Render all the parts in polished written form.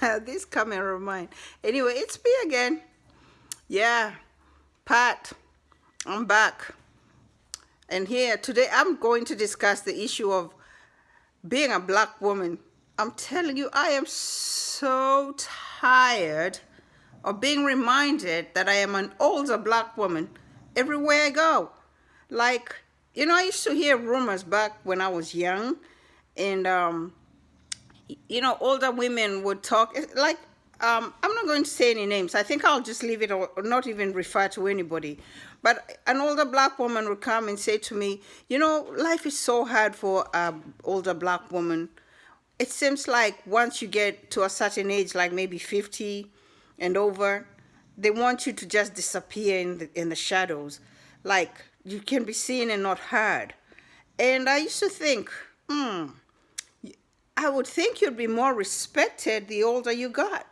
This camera of mine. Anyway, it's me again. Yeah, Pat, I'm back. And here today I'm going to discuss the issue of being a black woman. I'm telling you, I am so tired of being reminded that I am an older black woman everywhere I go. Like, I used to hear rumors back when I was young, and older women would talk like, I'm not going to say any names. I think I'll just leave it or not even refer to anybody. But an older black woman would come and say to me, life is so hard for an older black woman. It seems like once you get to a certain age, like maybe 50 and over, they want you to just disappear in the shadows. Like you can be seen and not heard. And I used to think, I would think you'd be more respected the older you got.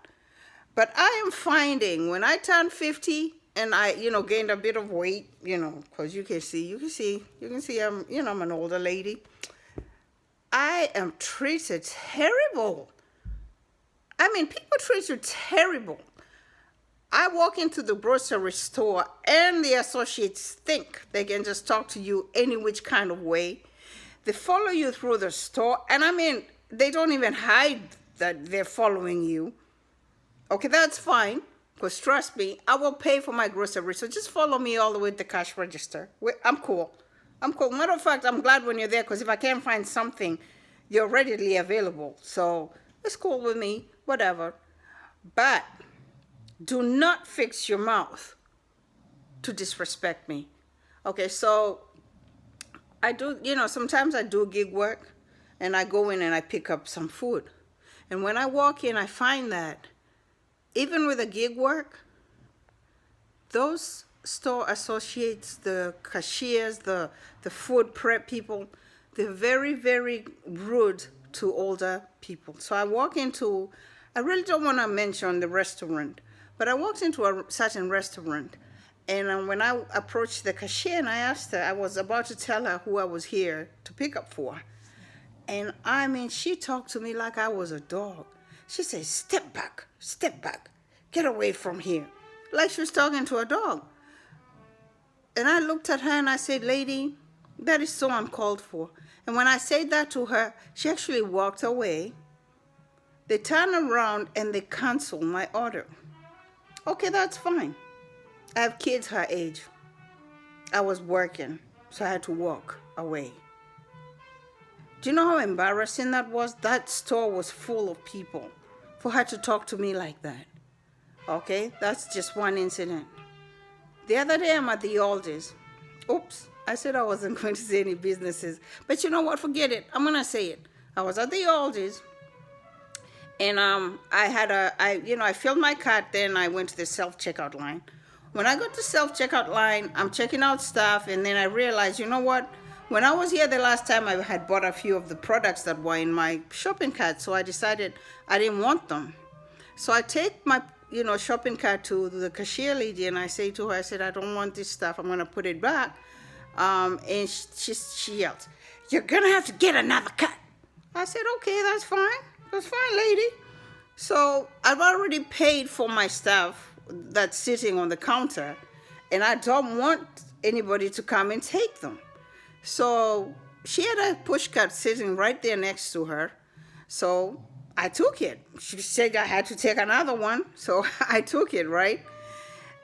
But I am finding when I turned 50 and I, gained a bit of weight, because you can see, I'm an older lady. I am treated terrible. I mean, people treat you terrible. I walk into the grocery store and the associates think they can just talk to you any which kind of way. They follow you through the store, and I mean, they don't even hide that they're following you. Okay, that's fine, because trust me, I will pay for my groceries, so just follow me all the way to the cash register. I'm cool. Matter of fact, I'm glad when you're there, because if I can't find something, you're readily available. So it's cool with me, whatever. But do not fix your mouth to disrespect me. Okay, so I do, sometimes I do gig work, and I go in and I pick up some food. And when I walk in, I find that even with the gig work, those store associates, the cashiers, the food prep people, they're very, very rude to older people. So I really don't want to mention the restaurant, but I walked into a certain restaurant, and when I approached the cashier and I asked her, I was about to tell her who I was here to pick up for. And I mean, she talked to me like I was a dog. She said, step back, get away from here. Like she was talking to a dog. And I looked at her and I said, lady, that is so uncalled for. And when I said that to her, she actually walked away. They turned around and they canceled my order. Okay, that's fine. I have kids her age. I was working, so I had to walk away. Do you know how embarrassing that was? That store was full of people. For her to talk to me like that. Okay, that's just one incident. The other day I'm at the Aldi's. Oops, I said I wasn't going to say any businesses. But you know what, forget it. I'm going to say it. I was at the Aldi's. And I filled my cart, then I went to the self-checkout line. When I got to self-checkout line, I'm checking out stuff, and then I realized, you know what? When I was here the last time, I had bought a few of the products that were in my shopping cart, so I decided I didn't want them. So I take my, shopping cart to the cashier lady, and I say to her, I said, I don't want this stuff. I'm going to put it back. And she yelled, you're going to have to get another cart. I said, okay, that's fine. That's fine, lady. So I've already paid for my stuff that's sitting on the counter, and I don't want anybody to come and take them. So she had a push cart sitting right there next to her. So I took it. She said I had to take another one. So I took it, right?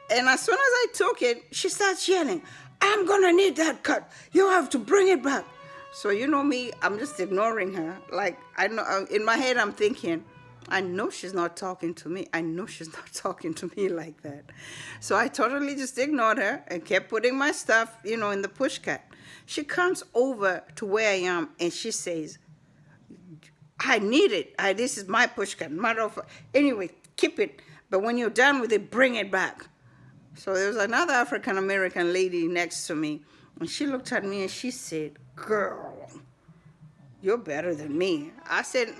And as soon as I took it, she starts yelling, I'm going to need that cart. You have to bring it back. So you know me, I'm just ignoring her. Like, I know, in my head, I'm thinking, I know she's not talking to me. I know she's not talking to me like that. So I totally just ignored her and kept putting my stuff, in the push cart. She comes over to where I am and she says, I need it. This is my push cart. Anyway, keep it. But when you're done with it, bring it back. So there was another African-American lady next to me. And she looked at me and she said, girl, you're better than me. I said,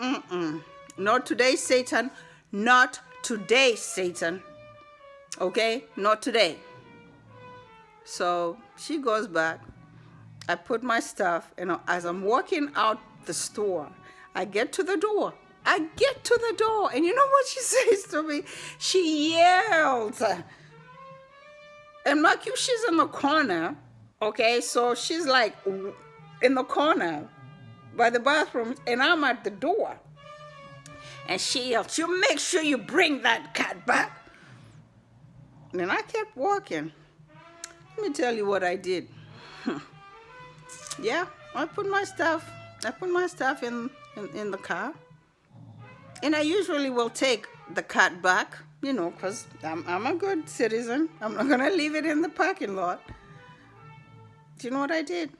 not today, Satan. Not today, Satan. Okay? Not today. So she goes back. I put my stuff, as I'm walking out the store, I get to the door. I get to the door, and you know what she says to me? She yells. And like you, she's in the corner, okay? So she's like in the corner by the bathroom, and I'm at the door. And she yells, "You make sure you bring that cat back." And I kept walking. Let me tell you what I did. Yeah, I put my stuff in the car. And I usually will take the cat back, you know, because I'm a good citizen. I'm not going to leave it in the parking lot. Do you know what I did?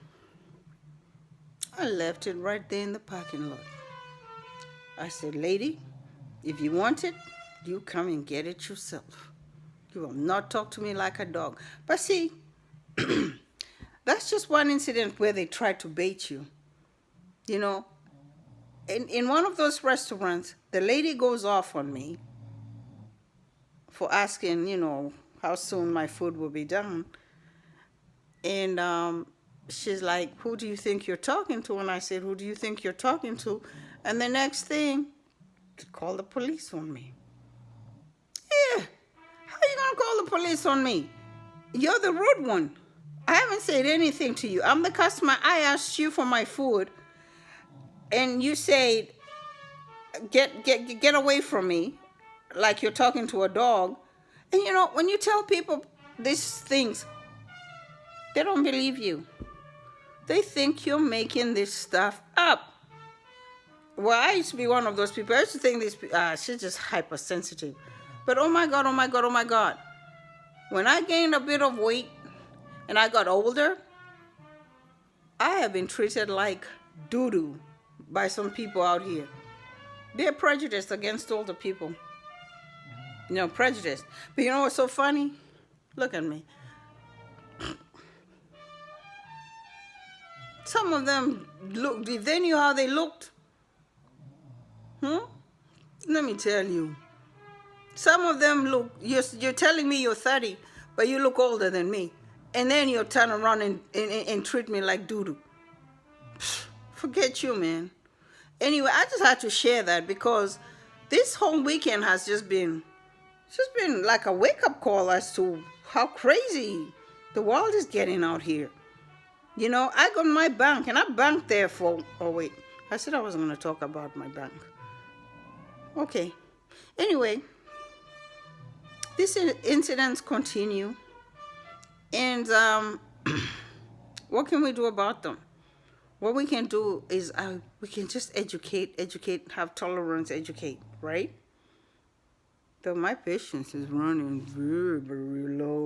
I left it right there in the parking lot. I said, "Lady, if you want it, you come and get it yourself. You will not talk to me like a dog." But see, that's just one incident where they try to bait you. You know, in one of those restaurants, the lady goes off on me for asking, you know, how soon my food will be done. And she's like, "Who do you think you're talking to?" And I said, "Who do you think you're talking to?" And the next thing, to call the police on me. Yeah, how are you going to call the police on me? You're the rude one. I haven't said anything to you. I'm the customer. I asked you for my food, and you said, get away from me, like you're talking to a dog. And you know, when you tell people these things, they don't believe you. They think you're making this stuff up. Well, I used to be one of those people. I used to think she's just hypersensitive. But oh my God, oh my God, oh my God. When I gained a bit of weight and I got older, I have been treated like doo-doo by some people out here. They're prejudiced against older people. You know, prejudiced. But you know what's so funny? Look at me. Some of them looked, if they knew how they looked, let me tell you. Some of them look, you're telling me you're 30, but you look older than me. And then you'll turn around and treat me like doo-doo. Forget you, man. Anyway, I just had to share that because this whole weekend has just been like a wake-up call as to how crazy the world is getting out here. You know, I got my bank, and I banked there for, oh wait, I said I wasn't going to talk about my bank. Okay. Anyway, these incidents continue, and what can we do about them? What we can do is we can just educate, have tolerance, educate, right? Though my patience is running very, very low.